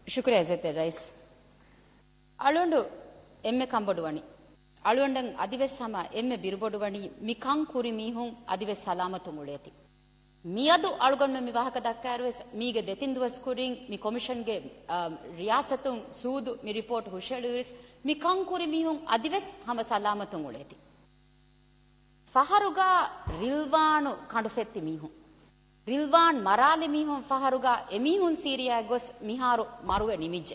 ಶುಕ್ರಿಯ ಜತೆ ರೈಸ್ ಅಳುಂಡು ಎಮ್ಮೆ ಕಂಬಡುವಣಿ ಅಳುಂಡಂ ಅದಿವೆಸ್ ಸಮ ಎಮ್ಮೆ ಬಿರುಬಡುವಣಿ ಮಿಕಂ ಕುರಿ ಮೀಹುಂ ಅದಿವೆಸ್ ಸಲಾಮತು ಮುಳೆತಿ මියදු අලුගොන්ම මි වහක දක්කාරවෙස් මීගේ දෙතින් දවස් කුරින් මි කොමිෂන්ගේ රියාසතුන් සූදු මි රිපෝට් හුෂෙළුවිස් මි කංකුරි මිහුන් අදිවෙස් හම සලාමතුන් උලේති ෆහරුගා රිල්වානු කඬු ෆෙත්ති මිහුන් රිල්වාන් මරාලි මිහුන් ෆහරුගා එමිහුන් සීරියා ගොස් මිහාරු මරුවේ නිමිජ්ජ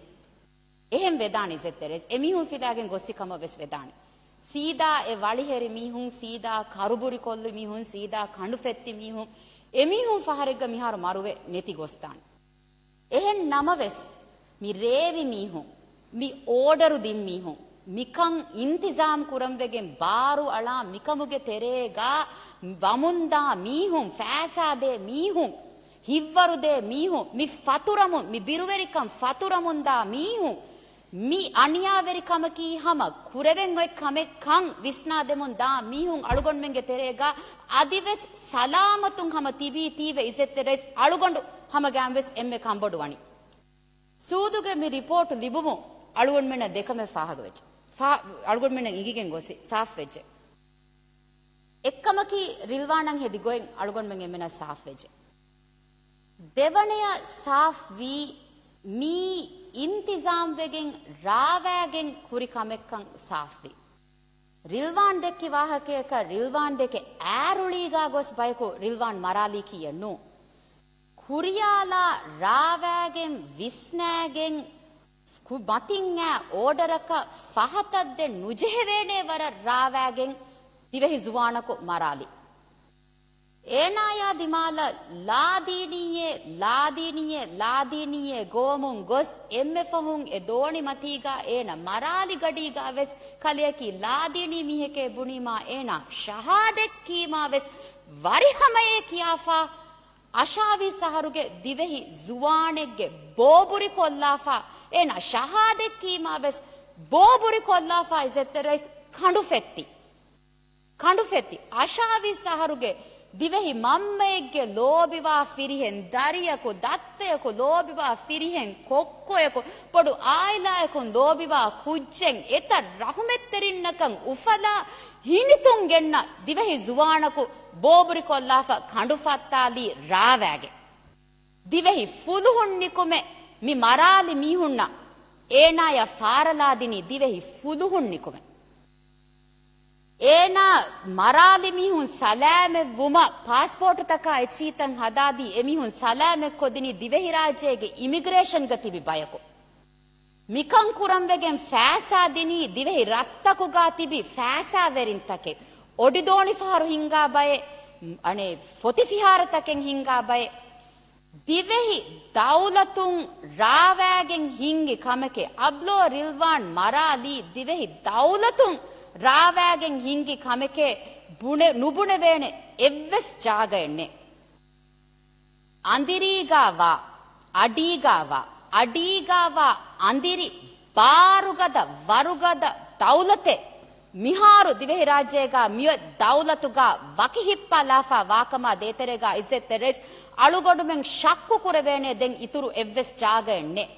එහෙම් වෙදානි සෙත්තරෙස් එමිහුන් ෆිදාගෙන් ගොස්සිකම වෙස් වෙදානි සීදා ඒ වලිහෙරි මිහුන් සීදා කරුබුරි කොල්ලි මිහුන් සීදා කඬු ෆෙත්ති මිහුන් එමිහුන් ෆහරෙග්ග මිහාර මරුවේ නෙති ගොස්තාන් එහෙන් නමවෙස් මි රේවි මිහුන් මි ඕඩරු දිම් මිහුන් මිකං ඉන්තිසාම් කුරම් වෙගෙන් බාරු අලා මිකමුගේ තෙරේගා වමුන්දා මිහුන් ෆෑසාදේ මිහුන් හිව්වරුදේ මිහුන් මි ෆතුරමු මි බිරුවෙරිකම් ෆතුරමුන්දා මිහුන් මි අනියාවෙරිකම කී හම කුරෙවෙන් ඔය කමෙක්කං විස්නා දෙමුන් දා මිහුන් අලුගොන්මෙන්ගේ තෙරේගා අදිවෙස් සලාමතුන් හම තිබී තීව ඉසෙත්තරෙස් අලුගොන්ඩු හම ගෑම්වෙස් එම්මෙ කම්බොඩු වනි සූදුගේ මි රිපෝට් ලිබුමු අලුගොන්මෙන දෙකම ෆාහග වෙච්ච අලුගොන්මෙන ඉගිගෙන් ගොසි සාෆ් වෙච්ච එක්කම කී රිල්වාණන් හෙදි ගොෙන් අලුගොන්මෙන් එම්මෙන සාෆ් වෙච්ච දෙවණය සාෆ් වී මී ඉන්තිසාම් වෙගෙන් රාවෑගෙන් කුරි කමෙක්කං සාෆ් වී රිල්වාන් දෙක්කි වාහකයක රිල්වාන් දෙක ඈරුලීගා ගොස් බයකෝ රිල්වාන් මරාලී කියනු කුරියාලා රාවෑගෙන් විස්නෑගෙන් මතින් ඈ ඕඩරක ෆහතද්ද නුජෙහෙවේනේ වර රාවෑගෙන් දිවෙහි ජුවානකෝ මරාලි ඒනායා දිමාල ලාදීනියේ ගෝමුන් ගොස් එම්මෙ ෆහුන් එ දෝණි මතීගා ඒන මරාලි ගඩීගා වෙස් කලියකි ලාදීනී මිහෙකේ බුණීමා ඒන ෂහාදෙක් කීමා වෙස් වරිහමයේ කියාෆා අශාවි සහරුගේ දිවෙහි ජුවානෙක්ගේ බෝබුරි කොල්ලාෆා ඒන ෂහාදෙක් කීමා වෙස් බෝබුරි කොල්ලාෆා ඉසෙත්තරයිස් කඬු ෆෙත්ති අශාවි සහරුගේ දිවෙහි මම්මයෙක්ගේ ලෝබිවා ෆිරිහෙන් දරියකු දත්තයකු ලෝබිවා ෆිරිහෙන් කොක්කොයකු පොඩු ආයිලායකුන් ලෝබිවා කුච්චෙන් එත රහුමෙත්තරින්නකන් උෆලා හිනිතුන් ගෙන්න දිවෙහි ජුවානකු බෝබුරි කොල්ලාෆා කඬුෆත්තාලි රාවෑගේ දිවෙහි ෆුලුහුන්නිකුමෙ මි මරාලි මීහුන්න ඒනාය ෆාරලාදිනි දිවෙහි ෆුලුහුන්නිකුමෙ ඒනා මරාලි මිහුන් සලෑමෙ වුම පාස්පෝර්ට් තකා එචීතන් හදාදී එමිහුන් සලෑමෙ කොදිනි දිවෙහි රාජ්‍යයේ ඉමිග්‍රේෂන් ගතිවි බයකෝ මිකං කුරම් වෙගෙන් ෆෑසා දිනි දිවෙහි රත්තකුගා තිබි ෆෑසා වෙරින් තකේ ඔඩිදෝනි ෆහරු හින්ගා බය අනේ ෆොති ෆිහාර තකෙන් හින්ගා බය දිවෙහි දෞලතුන් රාවෑගෙන් හින්ගි කමකේ අබ්ලෝ රිල්වාන් මරාලි දිවෙහි දෞලතුන් රාවෑගෙන් හිංගි කමකේ නුබුණෙ වේනේ එව්වෙස් ජාගයන්නේ අඳිරීගාවා අඩීගාවා අඳිරි බාරුගද වරුගද දෞලතේ මිහාරු දිවෙහි රාජ්‍යයගා මිය දෞලතුගා වකිහිප්පලාෆා වාකමා දේතරේගා ඉසෙත්තරෙස් අලුගොඩුමෙන් ශක්කු කුර වේනේ දෙන් ඉතුරු එව්වෙස් ජාගයන්නේ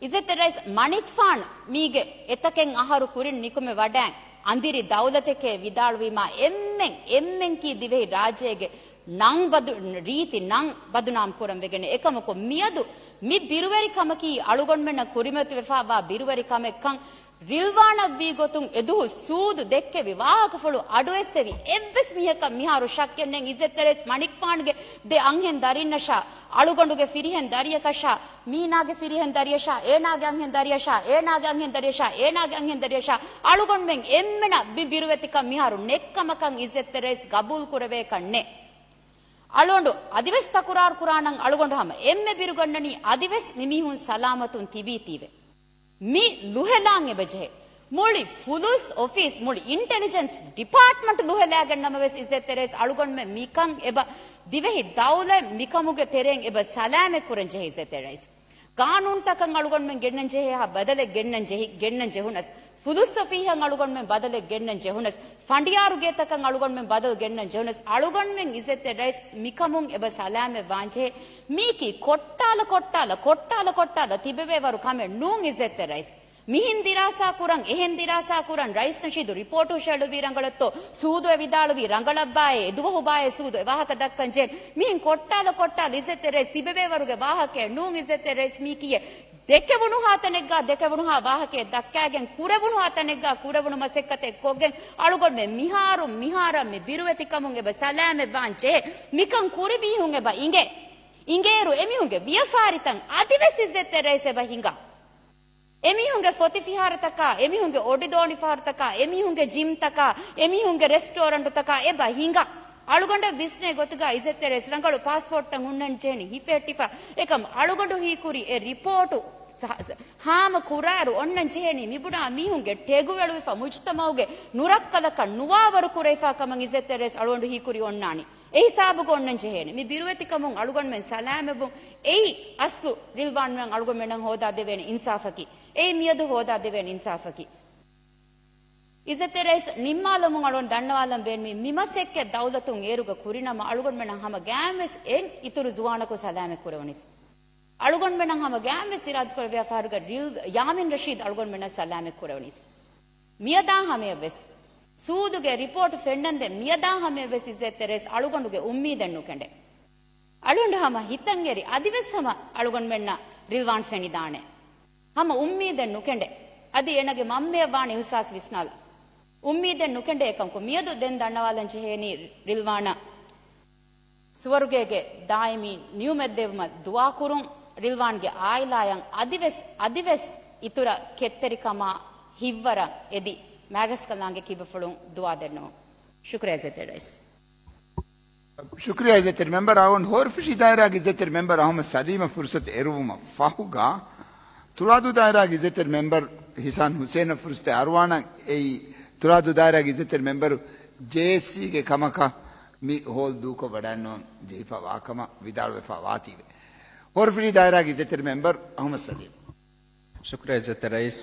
ඉසෙතරයිස් මණික්ෆාන් මීගේ එතකෙන් අහරු කුරින් නිකුමෙ වඩෑන් අඳිරි දෞලතකේ විදාළුවීමා එම්මෙන් කී දිවෙහි රාජ්‍යයේ නං බදු රීති නං බදුනාම් කුරම් වෙගෙන එකමකො මියදු මි බිරුවරි කම කී අලුගොන්මෙන්න කුරිමති වෙෆාවා බිරුවරි කම එක්කන් රිල්වාන වී ගොතුන් එදුහු සූදු දෙක්කේ විවාහක ෆොළු අඩොෙස්සෙවි එව්වස් මිහක මිහාරු ශක්කෙන්නෙන් ඉසෙතරෙස් මණික්ෆාන්ගේ දෙ අංහෙන් දරින්නෂා අලුගොඬුගේ ෆිරිහෙන් දරියකෂා මීනාගේ ෆිරිහෙන් දරියෂා ඒනාගේ අංහෙන් දරියෂා ඒනාගේ අංහෙන් දරියෂා ඒනාගේ අංහෙන් දරියෂා අලුගොන්මෙන් එම්මෙන බිරුවෙතික මිහාරු නෙක්කමකන් ඉසෙතරෙස් ගබුල් කුරවේ කන්නේ අලොඬු අදිවෙස් තකුරාර් කුරාණන් අලුගොඬු හැම එම්මෙ බිරුගන්නනි අදිවෙස් මිමිහුන් සලාමතුන් තිබී තීවේ mi luhelang ebeje muli fulus office muli intelligence department luhelagen namaves isetteres alugonme mikan eba divehi dawle mikamuge tereng eba salame kurenje isetteres ಕಾನೂನ್ ತಕಂಗ್ ಅಳುಗೊಂಡ್ ಮೆನ್ ಗೆಣ್ಣನ್ ಜೆಹೆ ಹಾ ಬದಲೆ ಗೆಣ್ಣನ್ ಜೆಹುನಸ್ ಫಿಲೋಸಫಿ ಹಂಗ್ ಅಳುಗೊಂಡ್ ಮೆನ್ ಬದಲೆ ಗೆಣ್ಣನ್ ಜೆಹುನಸ್ ಫಂಡಿಯಾರು ಗೆ ತಕಂಗ್ ಅಳುಗೊಂಡ್ men ಬದಲೆ ಗೆಣ್ಣನ್ ಜೆಹುನಸ್ ಅಳುಗೊಂಡ್ men ಇಸೆತ್ತೆ rice ಮಿಕಮುಂ ಎಬ ಸಲಾಮೆ ವಾಂಜೆ ಮೀಕಿ ಕೊಟ್ಟಾಲ ತಿಬೆವೆವರು ಕಮೆ ನೂಂಗ್ ಇಸೆತ್ತೆ rice Mihin දිරාසා කුරන් එහෙන් දිරාසා කුරන් රයිස් නෂිදු රිපෝටු ෂෙඩු වීරංගලත්තෝ සූදු විදාලු වී රංගලබ්බායේ එදුවහු බායේ සූදු වාහක දක්කන් ජෙන් Mihin කොට්ටාල ඉසෙත්තේ rice තිබෙවේ වරුගේ වාහකේ නූන් ඉසෙත්තේ rice මීකියේ දෙකවුණු හාතනෙග්ගා දෙකවුණු හා වාහකේ දක්කාගෙන් කුරවුණු හාතනෙග්ගා කුරවුණු මසෙක්කතේ කොගෙන් අලුගොල් මෙ මිහාරම් මෙ බිරුවෙති කමුන් එබ සලාමෙ බාංචේ මිකන් කුරි බීහුන් එබ ඉංගේරු එමිහුන්ගේ වියෆාරිතන් අදිවෙස් ඉසෙත්තේ රයිස් එබ හිඟා එමිහුන්ගේ ෆොති ෆිහාරතක එමිහුන්ගේ ඔඩිදෝනි ෆාරතක එමිහුන්ගේ ජිම් තක එමිහුන්ගේ රෙස්ටෝරන්ට් තක එබ හිඟා අලුගොඬ විස්නේ ගොතගා ඉසෙත්තේ රයිස් රංගලු පාස්පෝර්ට් තන් උන්නන් ජේනි හිෆෙටිෆා එකම් අලුගොඬ හීකුරි ඒ රිපෝටු ಹಾಮ ಕುರಾರು ಒನ್ನನ್ ಜೇನಿ ಮಿಬುಡಾ ಮೀಹುಂಗೆ ಟೆಗುವೆಳು ಇಫಾ ಮುಜ್ತಮೌಗೆ ನುರಕ್ಕಲಕ ನುವಾವರು ಕುರೈಫಾ ಕಮಂ ಇಸೆತ್ತೆ ರೇಸ್ ಅಳುಗೊಂಡು ಹೀಕುರಿ ಒನ್ನಾನಿ ಎ ಹಿಸಾಬುಗೆ ಒನ್ನನ್ ಜೇನಿ ಮಿ ಬಿರುವೆತಿ ಕಮಂ ಅಳುಗೊಂಡ್ ಮೆನ್ ಸಲಾಮೆಬು ಎಯಿ ಅಸ್ಲು ರಿಲ್ವಾನ್ ಮೆನ್ ಅಳುಗೊಂಡ್ ಮೆನ್ ಹೋದಾ ದೇವೇನಿ ಇನ್ಸಾಫಕಿ ಎಯಿ ಮಿಯದು ಹೋದಾ ದೇವೇನಿ ಇನ್ಸಾಫಕಿ ಇಸೆತ್ತೆ ರೇಸ್ ನಿಮ್ಮಾಲಮು ಅಳುಗೊಂಡ್ ದಣ್ಣವಾಲಂ ಬೇನ್ ಮಿಮಸೆಕ್ಕೆ ದೌಲತುಂ ಏರುಗ ಕುರಿನಮ ಅಳುಗೊಂಡ್ ಮೆನ್ ಹಮ ಗ್ಯಾಮೆಸ್ ಎನ್ ಇತುರು ಜುವಾನಕು ಸಲಾಮೆ ಕುರವನಿಸ್ ಅಳುಗೊಂಡ್ ಮೆನಂ ಹಮ ಗ್ಯಾಮೆ ಸಿರಾದ್ ಕೊ ವ್ಯಾಪಾರಗ ಯಾಮಿನ್ ರಶೀದ್ ಅಳುಗೊಂಡ್ ಮೆನ ಸಲಾಮೆ ಕುರವನಿಸ್ ಮಿಯದಾ ಹಮೆ ವೆಸ್ ಸೂದುಗೆ ರಿಪೋರ್ಟ್ ಫೆಂಡಂದೆ ಮಿಯದಾ ಹಮೆ ವೆಸ್ ಇಸೆತ್ತೆ ರೇಸ್ ಅಳುಗೊಂಡುಗೆ ಉಮ್ಮೀದನ್ನು ಕಂಡೆ ಅಳುಂಡ ಹಮ ಹಿತಂಗೆರಿ ಅದಿವೆಸ್ ಹಮ ಅಳುಗೊಂಡ್ ಮೆನ್ನ ರಿಲ್ವಾನ್ ಫೆನಿದಾಣೆ ಹಮ ಉಮ್ಮೀದನ್ನು ಕಂಡೆ ಅದಿ ಎನಗೆ ಮಮ್ಮೆಯ ವಾಣಿ ಹುಸಾಸ್ ವಿಸ್ನಾಲ ಉಮ್ಮೀದನ್ನು ಕಂಡೆ ಏಕಂಕು ಮಿಯದು ದೆನ್ ದಣ್ಣವಾಲಂಚೆ ಹೇನಿ ರಿಲ್ವಾನ ಸುವರ್ಗೆಗೆ ದಾಯಿಮಿ ನ್ಯೂಮೆದ್ದೆವಮ ದುವಾ ಕುರುಂ ರಿಲ್ವಾನ್ಗೆ ಆಯ್ಲಾಯಂ ಅದಿವೆಸ್ ಇತುರ ಕೆತ್ತೆರಿಕಮ ಹಿವ್ವರ ಎದಿ ಮ್ಯಾರಸ್ ಕಲಾಂಗೆ ಕಿಬಫುಳುಂ ದುವಾ ದೆನ್ನೋ ಶುಕ್ರಿಯಾ ಜೆತೆ ರೈಸ್ ಶುಕ್ರಿಯಾ ಜೆತೆ ಮೆಂಬರ್ ಅವನ್ ಹೋರ್ಫಿಶಿ ದಾಯರಾಗಿ ಜೆತೆ ಮೆಂಬರ್ ಅಹಮದ್ ಸಲೀಮ ಫುರ್ಸತ್ ಎರುವುಮ ಫಹುಗಾ ತುರಾದು ದಾಯರಾಗಿ ಜೆತೆ ಮೆಂಬರ್ ಹಿಸಾನ್ ಹುಸೇನ ಫುರ್ಸತೆ ಅರ್ವಾಣ ಏಯಿ ತುರಾದು ದಾಯರಾಗಿ ಜೆತೆ ಮೆಂಬರ್ ಜೆಎಸ್ಸಿಗೆ ಕಮಕ mi hol duko wadanno jeefa wakama vidalu efa wative horfri daira gi zeter member ahmad salim shukriya zeter rais